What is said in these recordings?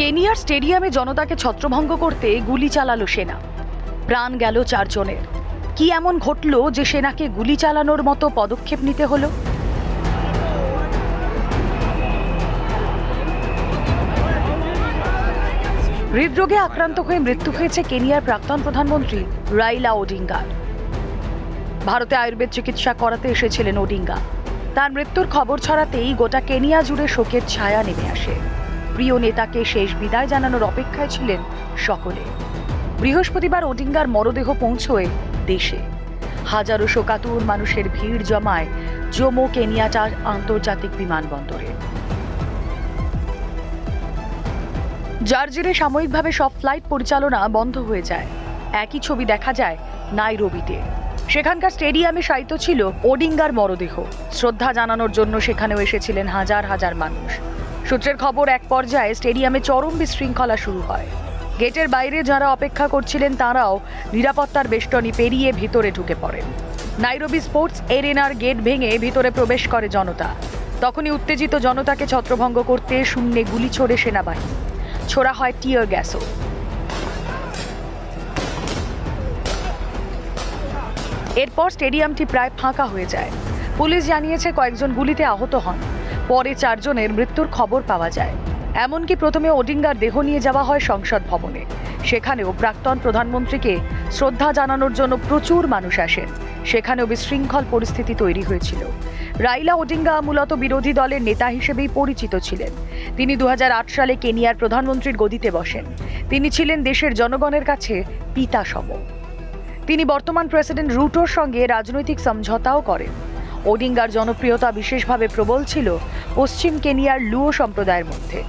কেনিয়ার স্টেডিয়ামে জনতাকে ছত্রভঙ্গ করতে গুলি চালালো সেনা, প্রাণ গেল 4 জনের। কি এমন ঘটল যে সেনাকে গুলি চালানোর মতো পদক্ষেপ নিতে হলো? হৃদরোগে আক্রান্ত হয়ে মৃত্যু হয়েছে কেনিয়ার প্রাক্তন প্রধানমন্ত্রী রাইলা ওডিঙ্গার। ভারতে আয়ুর্বেদ চিকিৎসা করাতে এসেছিলেন ওডিঙ্গা। তার মৃত্যুর খবর ছড়াতেই গোটা কেনিয়া জুড়ে শোকের ছায়া নেমে আসে। প্রিয় নেতাকে শেষ বিদায় জানানোর অপেক্ষায় ছিলেন সকলে। বৃহস্পতিবার ওডিঙ্গার মরদেহ পৌঁছয় দেশে। হাজারো শোকাতুর মানুষের ভিড় জমায় জোমো কেনিয়াটা আন্তর্জাতিক বিমানবন্দরে, যার জেরে সাময়িকভাবে সব ফ্লাইট পরিচালনা বন্ধ হয়ে যায়। একই ছবি দেখা যায় নাইরোবিতে। সেখানকার স্টেডিয়ামে শায়িত ছিল ওডিঙ্গার মরদেহ। শ্রদ্ধা জানানোর জন্য সেখানেও এসেছিলেন হাজার হাজার মানুষ। সূত্রের খবর, এক পর্যায়ে স্টেডিয়ামে চরম বিশৃঙ্খলা শুরু হয়। গেটের বাইরে যারা অপেক্ষা করছিলেন তারাও নিরাপত্তার বেষ্টনী পেরিয়ে ভিতরে ঢুকে পড়েন। নাইরোবি স্পোর্টস এরিনার গেট ভেঙে ভিতরে প্রবেশ করে জনতা। তখনই উত্তেজিত জনতাকে ছত্রভঙ্গ করতে শূন্যে গুলি ছোড়ে সেনাবাহিনী। ছোড়া হয় টিয়ার গ্যাসও। এরপর স্টেডিয়ামটি প্রায় ফাঁকা হয়ে যায়। পুলিশ জানিয়েছে কয়েকজন গুলিতে আহত হন। পরে 4 জনের মৃত্যুর খবর পাওয়া যায়। এমনকি প্রথমে ওডিঙ্গার দেহ নিয়ে যাওয়া হয় সংসদ ভবনে। সেখানেও প্রাক্তন প্রধানমন্ত্রীকে শ্রদ্ধা জানানোর জন্য প্রচুর মানুষ আসেন। সেখানেও বিশৃঙ্খল পরিস্থিতি তৈরি হয়েছিল। রাইলা ওডিঙ্গা মূলত বিরোধী দলের নেতা হিসেবেই পরিচিত ছিলেন। তিনি 2008 সালে কেনিয়ার প্রধানমন্ত্রীর গদিতে বসেন। তিনি ছিলেন দেশের জনগণের কাছে পিতা সম। তিনি বর্তমান প্রেসিডেন্ট রুটোর সঙ্গে রাজনৈতিক সমঝোতাও করেন। ওডিঙ্গার জনপ্রিয়তা বিশেষভাবে প্রবল ছিল পশ্চিম কেনিয়ার লুও সম্প্রদায়ের মধ্যে।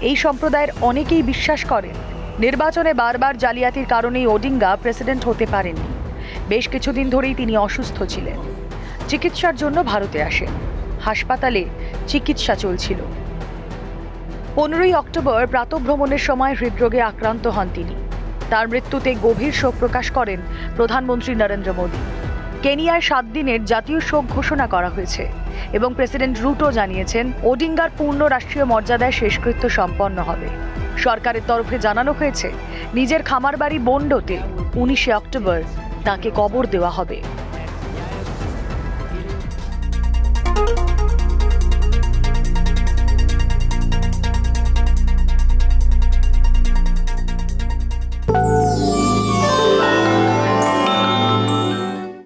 এই সম্প্রদায়ের অনেকেই বিশ্বাস করেন নির্বাচনে বারবার জালিয়াতির কারণেই ওডিঙ্গা প্রেসিডেন্ট হতে পারেননি। বেশ কিছুদিন ধরেই তিনি অসুস্থ ছিলেন। চিকিৎসার জন্য ভারতে আসেন। হাসপাতালে চিকিৎসা চলছিল। 15ই অক্টোবর প্রাতঃভ্রমণের সময় হৃদরোগে আক্রান্ত হন তিনি। তার মৃত্যুতে গভীর শোক প্রকাশ করেন প্রধানমন্ত্রী নরেন্দ্র মোদী। কেনিয়ায় 7 দিনের জাতীয় শোক ঘোষণা করা হয়েছে এবং প্রেসিডেন্ট রুটো জানিয়েছেন ওডিঙ্গার পূর্ণ রাষ্ট্রীয় মর্যাদায় শেষকৃত্য সম্পন্ন হবে। সরকারের তরফে জানানো হয়েছে নিজের খামার বাড়ি বোন্ডোতে 19শে অক্টোবর তাকে কবর দেওয়া হবে।